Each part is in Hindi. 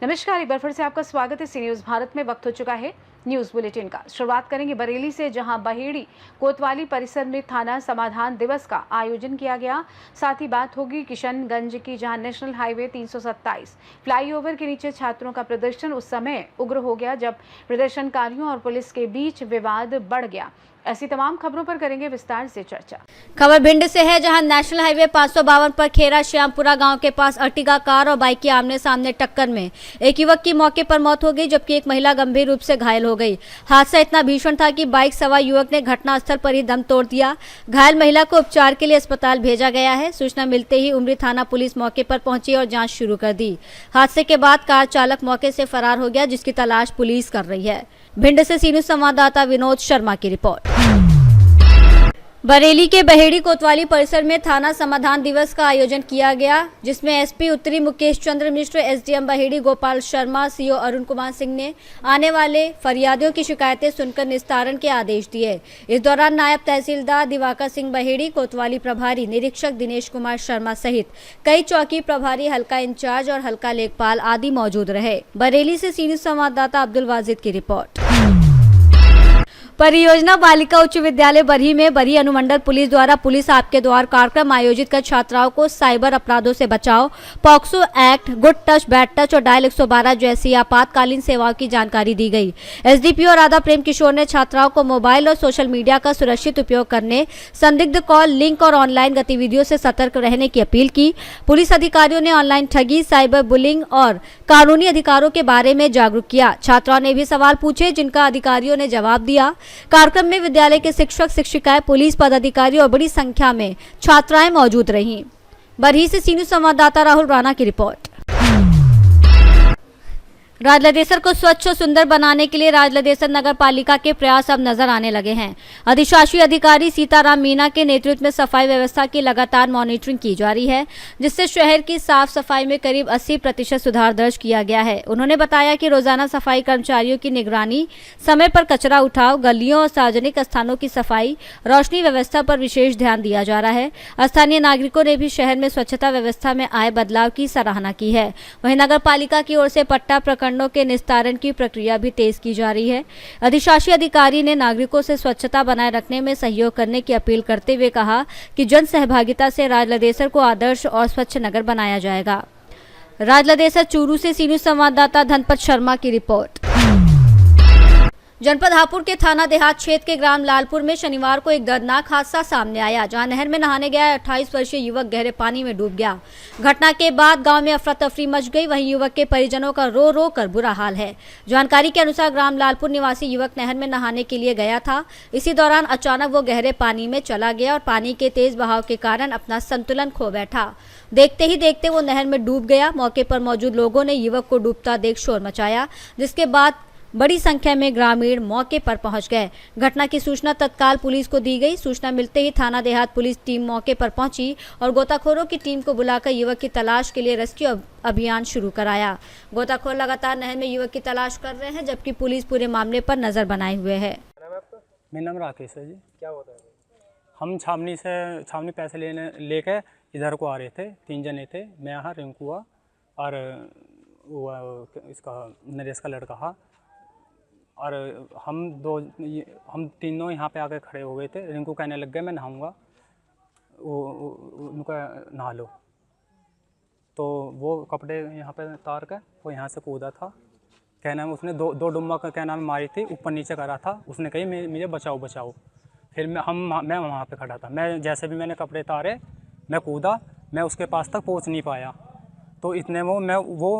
नमस्कार, एक बार फिर से आपका स्वागत है सी न्यूज भारत में। वक्त हो चुका है न्यूज बुलेटिन का। शुरुआत करेंगे बरेली से, जहां बहेड़ी कोतवाली परिसर में थाना समाधान दिवस का आयोजन किया गया। साथ ही बात होगी किशनगंज की, जहां नेशनल हाईवे 327 फ्लाईओवर के नीचे छात्रों का प्रदर्शन उस समय उग्र हो गया जब प्रदर्शनकारियों और पुलिस के बीच विवाद बढ़ गया। ऐसी तमाम खबरों पर करेंगे विस्तार से चर्चा। खबर भिंड से है, जहां नेशनल हाईवे 552 पर खेरा श्यामपुरा गांव के पास अर्टिगा कार और बाइक की आमने सामने टक्कर में एक युवक की मौके पर मौत हो गई, जबकि एक महिला गंभीर रूप से घायल हो गई। हादसा इतना भीषण था कि बाइक सवार युवक ने घटनास्थल पर ही दम तोड़ दिया। घायल महिला को उपचार के लिए अस्पताल भेजा गया है। सूचना मिलते ही उमरी थाना पुलिस मौके पर पहुंची और जाँच शुरू कर दी। हादसे के बाद कार चालक मौके से फरार हो गया, जिसकी तलाश पुलिस कर रही है। भिंड से सी न्यूज संवाददाता विनोद शर्मा की रिपोर्ट। बरेली के बहेड़ी कोतवाली परिसर में थाना समाधान दिवस का आयोजन किया गया, जिसमें एसपी उत्तरी मुकेश चंद्र मिश्र, एसडीएम बहेड़ी गोपाल शर्मा, सीओ अरुण कुमार सिंह ने आने वाले फरियादियों की शिकायतें सुनकर निस्तारण के आदेश दिए। इस दौरान नायब तहसीलदार दिवाकर सिंह बहेड़ी, कोतवाली प्रभारी निरीक्षक दिनेश कुमार शर्मा सहित कई चौकी प्रभारी, हल्का इंचार्ज और हल्का लेखपाल आदि मौजूद रहे। बरेली से सी न्यूज संवाददाता अब्दुल वाजिद की रिपोर्ट। परियोजना बालिका उच्च विद्यालय बरही में बरही अनुमंडल पुलिस द्वारा पुलिस आपके द्वार कार्यक्रम आयोजित कर छात्राओं को साइबर अपराधों से बचाव, POCSO act, good touch, bad touch और डायल 112 जैसी आपातकालीन सेवाओं की जानकारी दी गई। एसडीपीओ राधा प्रेम किशोर ने छात्राओं को मोबाइल और सोशल मीडिया का सुरक्षित उपयोग करने, संदिग्ध कॉल, लिंक और ऑनलाइन गतिविधियों से सतर्क रहने की अपील की। पुलिस अधिकारियों ने ऑनलाइन ठगी, साइबर बुलिंग और कानूनी अधिकारों के बारे में जागरूक किया। छात्राओं ने भी सवाल पूछे, जिनका अधिकारियों ने जवाब दिया। कार्यक्रम में विद्यालय के शिक्षक, शिक्षिकाएं, पुलिस पदाधिकारी और बड़ी संख्या में छात्राएं मौजूद रहीं। बरही से सी न्यूज संवाददाता राहुल राणा की रिपोर्ट। राजलदेसर को स्वच्छ और सुंदर बनाने के लिए राजलदेसर नगर पालिका के प्रयास अब नजर आने लगे हैं। अधिशासी अधिकारी सीताराम मीना के नेतृत्व में सफाई व्यवस्था की लगातार मॉनिटरिंग की जा रही है, जिससे शहर की साफ सफाई में करीब 80% सुधार दर्ज किया गया है। उन्होंने बताया कि रोजाना सफाई कर्मचारियों की निगरानी, समय पर कचरा उठाव, गलियों और सार्वजनिक स्थानों की सफाई, रोशनी व्यवस्था पर विशेष ध्यान दिया जा रहा है। स्थानीय नागरिकों ने भी शहर में स्वच्छता व्यवस्था में आए बदलाव की सराहना की है। वहीं नगर पालिका की ओर से पट्टा के निस्तारण की प्रक्रिया भी तेज की जा रही है। अधिशासी अधिकारी ने नागरिकों से स्वच्छता बनाए रखने में सहयोग करने की अपील करते हुए कहा कि जन सहभागिता से राजलदेसर को आदर्श और स्वच्छ नगर बनाया जाएगा। राजलदेसर चूरू से सी न्यूज संवाददाता धनपत शर्मा की रिपोर्ट। जनपद हापुड़ के थाना देहात क्षेत्र के ग्राम लालपुर में शनिवार को एक दर्दनाक हादसा सामने आया, जहां नहर में नहाने गया 28 वर्षीय युवक गहरे पानी में डूब गया। घटना के बाद गांव में अफरा तफरी मच गई। वहीं युवक के परिजनों का रो रो कर बुरा हाल है। जानकारी के अनुसार ग्राम लालपुर निवासी युवक नहर में नहाने के लिए गया था। इसी दौरान अचानक वो गहरे पानी में चला गया और पानी के तेज बहाव के कारण अपना संतुलन खो बैठा। देखते ही देखते वो नहर में डूब गया। मौके पर मौजूद लोगों ने युवक को डूबता देख शोर मचाया, जिसके बाद बड़ी संख्या में ग्रामीण मौके पर पहुंच गए। घटना की सूचना तत्काल पुलिस को दी गई। सूचना मिलते ही थाना देहात पुलिस टीम मौके पर पहुंची और गोताखोरों की टीम को बुलाकर युवक की तलाश के लिए रेस्क्यू अभियान शुरू कराया। गोताखोर लगातार नहर में युवक की तलाश कर रहे हैं, जबकि पुलिस पूरे मामले पर नजर बनाए हुए है। मेरा नाम राकेश है जी। क्या होता है? हम छावनी पैसे लेके इधर को आ रहे थे। 3 जने थे, मैं यहाँ, रिंकू और वो इसका नरेश का लड़का हा, और हम तीनों यहाँ पे आके खड़े हो गए थे। रिंकू कहने लग गए मैं नहाऊंगा, उनका नहा लो। तो वो कपड़े यहाँ पे तार के वो यहाँ से कूदा था। क्या नाम, उसने दो डुम्बा का क्या नाम मारी थी, ऊपर नीचे करा था। उसने कही मुझे बचाओ बचाओ। फिर मैं वहाँ पे खड़ा था। मैं जैसे भी मैंने कपड़े तारे, मैं कूदा, मैं उसके पास तक पहुँच नहीं पाया। तो इतने वो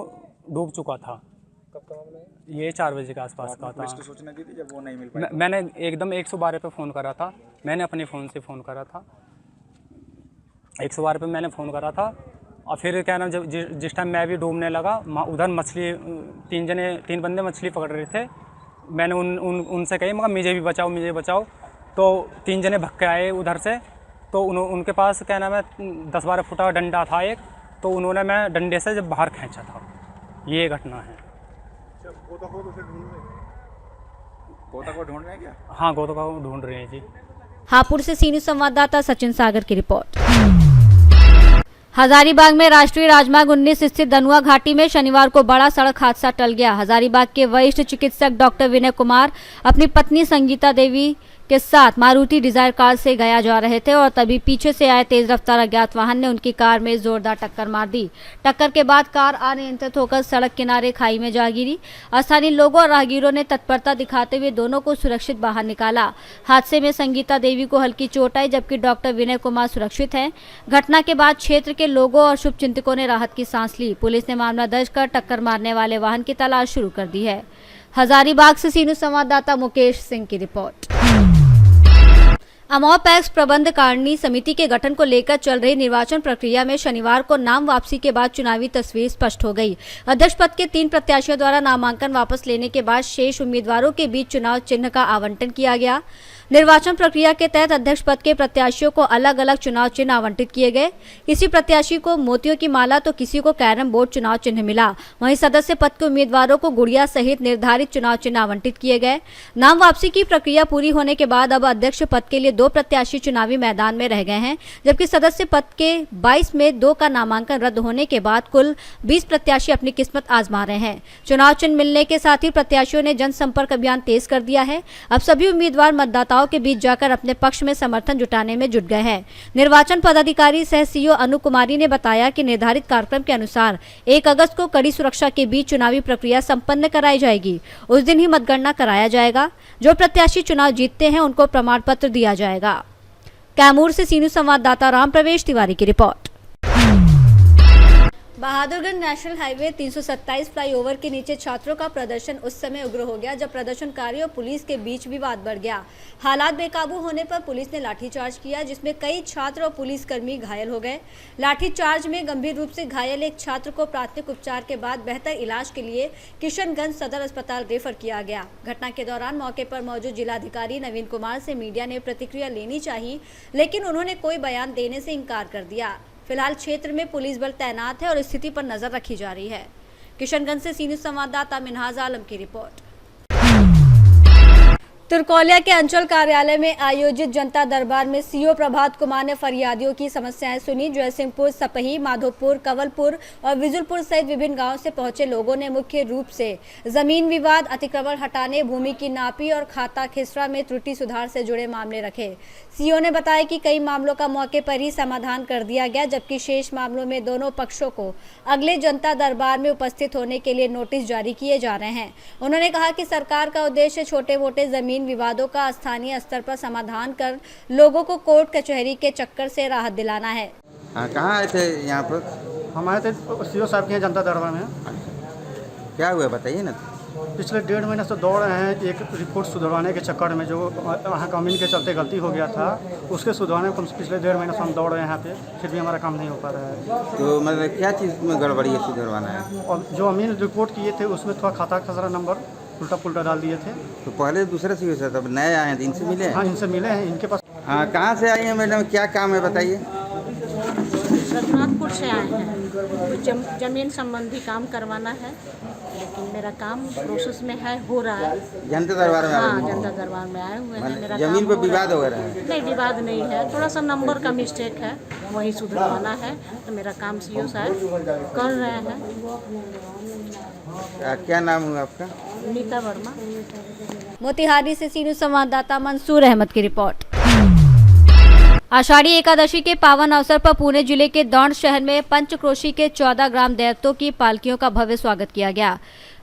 डूब चुका था। कब का मामला है? ये 4 बजे के आसपास का था। इसको सूचना दी थी जब वो नहीं मिल पाया? मैंने एकदम 112 पे फ़ोन करा था। मैंने अपने फ़ोन से फ़ोन करा था, 112 पे मैंने फ़ोन करा था। और फिर क्या नाम, जब जिस टाइम मैं भी डूबने लगा, उधर मछली 3 बंदे मछली पकड़ रहे थे। मैंने उनसे कही मगर मुझे भी बचाओ, मुझे बचाओ। तो 3 जने भग के आए उधर से। तो उनके पास क्या नाम है 10-12 फुट का डंडा था एक। तो उन्होंने मैं डंडे से जब बाहर खींचा था। ये घटना है। गोताखोर ढूंढ रहे हैं क्या? हाँ, गोताखोर ढूंढ रहे हैं जी। हापुड़ से सी न्यूज संवाददाता सचिन सागर की रिपोर्ट। हजारीबाग में राष्ट्रीय राजमार्ग 19 स्थित दनुआ घाटी में शनिवार को बड़ा सड़क हादसा टल गया। हजारीबाग के वरिष्ठ चिकित्सक डॉक्टर विनय कुमार अपनी पत्नी संगीता देवी के साथ मारुति डिजायर कार से गया जा रहे थे और तभी पीछे से आए तेज रफ्तार अज्ञात वाहन ने उनकी कार में जोरदार टक्कर मार दी। टक्कर के बाद कार अनियंत्रित होकर सड़क किनारे खाई में जा गिरी। स्थानीय लोगों और राहगीरों ने तत्परता दिखाते हुए दोनों को सुरक्षित बाहर निकाला। हादसे में संगीता देवी को हल्की चोट आई जबकि डॉक्टर विनय कुमार सुरक्षित हैं। घटना के बाद क्षेत्र के लोगों और शुभचिंतकों ने राहत की सांस ली। पुलिस ने मामला दर्ज कर टक्कर मारने वाले वाहन की तलाश शुरू कर दी है। हजारीबाग से सी न्यूज़ संवाददाता मुकेश सिंह की रिपोर्ट। अमौर पैक्स प्रबंध कारिणी समिति के गठन को लेकर चल रही निर्वाचन प्रक्रिया में शनिवार को नाम वापसी के बाद चुनावी तस्वीर स्पष्ट हो गई। अध्यक्ष पद के 3 प्रत्याशियों द्वारा नामांकन वापस लेने के बाद शेष उम्मीदवारों के बीच चुनाव चिन्ह का आवंटन किया गया। निर्वाचन प्रक्रिया के तहत अध्यक्ष पद के प्रत्याशियों को अलग अलग चुनाव चिन्ह आवंटित किए गए। किसी प्रत्याशी को मोतियों की माला तो किसी को कैरम बोर्ड चुनाव चिन्ह मिला। वहीं सदस्य पद के उम्मीदवारों को गुड़िया सहित निर्धारित चुनाव चिन्ह आवंटित किए गए। नाम वापसी की प्रक्रिया पूरी होने के बाद अब अध्यक्ष पद के लिए 2 प्रत्याशी चुनावी मैदान में रह गए हैं, जबकि सदस्य पद के 22 में 2 का नामांकन रद्द होने के बाद कुल 20 प्रत्याशी अपनी किस्मत आजमा रहे हैं। चुनाव चिन्ह मिलने के साथ ही प्रत्याशियों ने जनसंपर्क अभियान तेज कर दिया है। अब सभी उम्मीदवार मतदाताओं के बीच जाकर अपने पक्ष में समर्थन जुटाने में जुट गए हैं। निर्वाचन पदाधिकारी सह सीईओ अनु कुमारी ने बताया कि निर्धारित कार्यक्रम के अनुसार 1 अगस्त को कड़ी सुरक्षा के बीच चुनावी प्रक्रिया संपन्न कराई जाएगी। उस दिन ही मतगणना कराया जाएगा। जो प्रत्याशी चुनाव जीतते हैं उनको प्रमाण पत्र दिया जाएगा। कैमूर से सी न्यूज़ संवाददाता राम प्रवेश तिवारी की report. Bahadurganj national highway 327 flyover के नीचे छात्रों का प्रदर्शन उस समय उग्र हो गया जब प्रदर्शनकारियों और पुलिस के बीच विवाद बढ़ गया। हालात बेकाबू होने पर पुलिस ने लाठीचार्ज किया जिसमें कई छात्र और पुलिसकर्मी घायल हो गए। लाठीचार्ज में गंभीर रूप से घायल एक छात्र को प्राथमिक उपचार के बाद बेहतर इलाज के लिए किशनगंज सदर अस्पताल रेफर किया गया। घटना के दौरान मौके पर मौजूद जिलाधिकारी नवीन कुमार से मीडिया ने प्रतिक्रिया लेनी चाहिए, लेकिन उन्होंने कोई बयान देने से इनकार कर दिया। फिलहाल क्षेत्र में पुलिस बल तैनात है और स्थिति पर नजर रखी जा रही है। किशनगंज से सी न्यूज़ संवाददाता मिनहाज आलम की रिपोर्ट। तुरकोलिया के अंचल कार्यालय में आयोजित जनता दरबार में सीओ प्रभात कुमार ने फरियादियों की समस्याएं सुनी। जयसिंहपुर, सपही, माधोपुर, कवलपुर और विजुलपुर सहित विभिन्न गांवों से पहुंचे लोगों ने मुख्य रूप से जमीन विवाद, अतिक्रमण हटाने, भूमि की नापी और खाता खिसरा में त्रुटि सुधार से जुड़े मामले रखे। सीओ ने बताया कि कई मामलों का मौके पर ही समाधान कर दिया गया, जबकि शेष मामलों में दोनों पक्षों को अगले जनता दरबार में उपस्थित होने के लिए नोटिस जारी किए जा रहे हैं। उन्होंने कहा कि सरकार का उद्देश्य छोटे मोटे जमीन विवादों का स्थानीय स्तर पर समाधान कर लोगों को कोर्ट कचहरी के चक्कर से राहत दिलाना है। कहाँ आए थे यहाँ पर? हम आए थे सीओ साहब के यहाँ जनता दरबार में। क्या हुआ बताइए ना। पिछले 1.5 महीने से दौड़ रहे हैं एक रिपोर्ट सुधरवाने के चक्कर में, जो वहाँ कमीन के चलते गलती हो गया था, उसके सुधरवाने को पिछले 1.5 महीने से हम दौड़ रहे हैं यहाँ पे, फिर भी हमारा काम नहीं हो पा रहा है। तो मतलब क्या चीज़ में गड़बड़ी है सुधरवाना है? और जो अमीन रिपोर्ट किए थे उसमें थोड़ा खाता खसरा नंबर उल्टा पुल्टा डाल दिए थे। तो पहले दूसरे सीओ से तब नए आए हैं, इनसे मिले हैं? हाँ, इनसे मिले हैं। इनके पास हाँ, कहाँ से आई हैं मैडम, क्या काम है बताइए? रघुनाथपुर से आए हैं। जमीन संबंधी काम करवाना है, लेकिन मेरा काम प्रोसेस में है, हो रहा है। जनता दरबार में? हाँ, जनता दरबार में आए हुए हैं। मेरा जमीन काम पर विवाद वगैरह है? नहीं, विवाद नहीं है, थोड़ा सा नंबर का मिस्टेक है, वही सुधरवाना है। तो मेरा काम सीओ साहब कर रहे हैं। क्या नाम हुआ आपका? नीता वर्मा। मोतिहारी से सी न्यूज़ संवाददाता मंसूर अहमद की रिपोर्ट। आषाढ़ी एकादशी के पावन अवसर पर पुणे जिले के दौंड शहर में पंचक्रोशी के 14 ग्राम देवतों की पालकियों का भव्य स्वागत किया गया।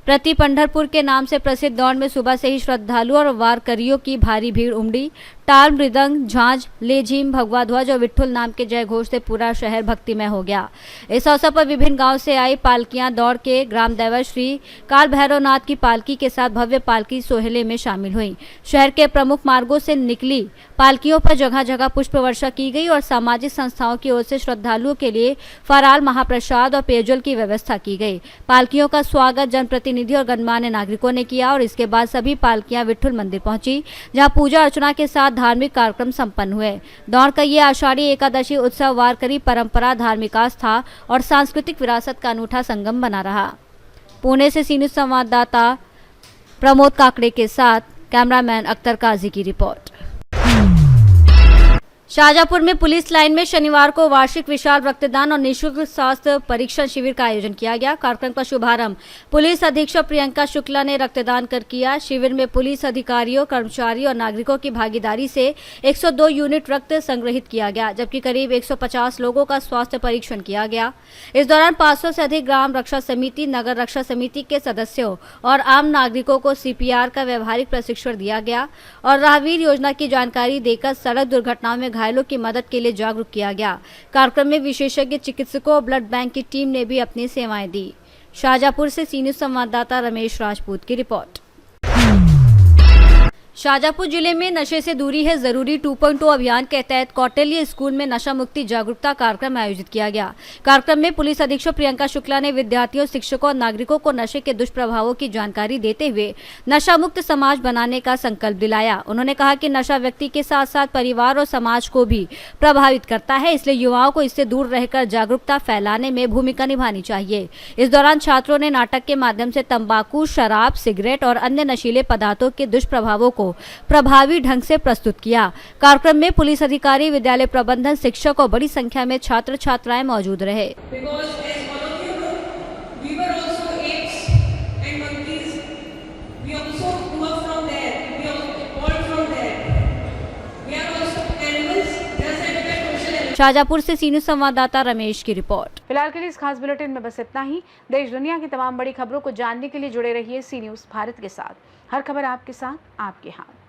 प्रति पंढरपुर के नाम से प्रसिद्ध दौंड में सुबह से ही श्रद्धालुओं और वारकरियों की भारी भीड़ उमड़ी। टाल, मृदंग, झांझ, लेझीम, भगवा ध्वज और विठ्ठल नाम के जय घोष से पूरा शहर भक्तिमय हो गया। इस अवसर पर विभिन्न गांव से आई पालकियां दौड़ के ग्राम दैवत श्री काल भैरवनाथ की पालकी के साथ भव्य पालकी सोहले में शामिल हुई। शहर के प्रमुख मार्गों से निकली पालकियों पर जगह जगह पुष्प वर्षा की गई और सामाजिक संस्थाओं की ओर से श्रद्धालुओं के लिए फराल, महाप्रसाद और पेयजल की व्यवस्था की गई। पालकियों का स्वागत जनप्रतिनिधि और गणमान्य नागरिकों ने किया और इसके बाद सभी पालकियां विठ्ठल मंदिर पहुंची, जहां पूजा अर्चना के साथ धार्मिक कार्यक्रम संपन्न हुए। दौड़ का ये आषाढ़ी एकादशी उत्सव वारकरी परंपरा, धार्मिक आस्था और सांस्कृतिक विरासत का अनूठा संगम बना रहा। पुणे से सी न्यूज़ संवाददाता प्रमोद काकड़े के साथ कैमरामैन अख्तर काजी की रिपोर्ट। शाहजहाँपुर में पुलिस लाइन में शनिवार को वार्षिक विशाल रक्तदान और निःशुल्क स्वास्थ्य परीक्षण शिविर का आयोजन किया गया। कार्यक्रम का शुभारंभ पुलिस अधीक्षक प्रियंका शुक्ला ने रक्तदान कर किया। शिविर में पुलिस अधिकारियों, कर्मचारियों और नागरिकों की भागीदारी से 102 यूनिट रक्त संग्रहित किया गया, जबकि करीब 150 लोगों का स्वास्थ्य परीक्षण किया गया। इस दौरान 500 से अधिक ग्राम रक्षा समिति, नगर रक्षा समिति के सदस्यों और आम नागरिकों को CPR का व्यवहारिक प्रशिक्षण दिया गया और राहवीर योजना की जानकारी देकर सड़क दुर्घटनाओं में घायलों की मदद के लिए जागरूक किया गया। कार्यक्रम में विशेषज्ञ चिकित्सकों और ब्लड बैंक की टीम ने भी अपनी सेवाएं दी। शाहजहाँपुर से सी न्यूज़ संवाददाता रमेश राजपूत की रिपोर्ट। शाहजहाँपुर जिले में नशे से दूरी है जरूरी 2.0 अभियान के तहत कौटिल्य स्कूल में नशा मुक्ति जागरूकता कार्यक्रम आयोजित किया गया। कार्यक्रम में पुलिस अधीक्षक प्रियंका शुक्ला ने विद्यार्थियों, शिक्षकों और नागरिकों को नशे के दुष्प्रभावों की जानकारी देते हुए नशा मुक्त समाज बनाने का संकल्प दिलाया। उन्होंने कहा कि नशा व्यक्ति के साथ साथ परिवार और समाज को भी प्रभावित करता है, इसलिए युवाओं को इससे दूर रहकर जागरूकता फैलाने में भूमिका निभानी चाहिए। इस दौरान छात्रों ने नाटक के माध्यम से तंबाकू, शराब, सिगरेट और अन्य नशीले पदार्थों के दुष्प्रभावों को प्रभावी ढंग से प्रस्तुत किया। कार्यक्रम में पुलिस अधिकारी, विद्यालय प्रबंधन, शिक्षक और बड़ी संख्या में छात्र छात्राएं मौजूद रहे। शाहजहाँपुर से सी न्यूज़ संवाददाता रमेश की रिपोर्ट। फिलहाल के लिए इस खास बुलेटिन में बस इतना ही। देश दुनिया की तमाम बड़ी खबरों को जानने के लिए जुड़े रहिए सी न्यूज़ भारत के साथ। हर खबर आपके साथ, आपके हाथ।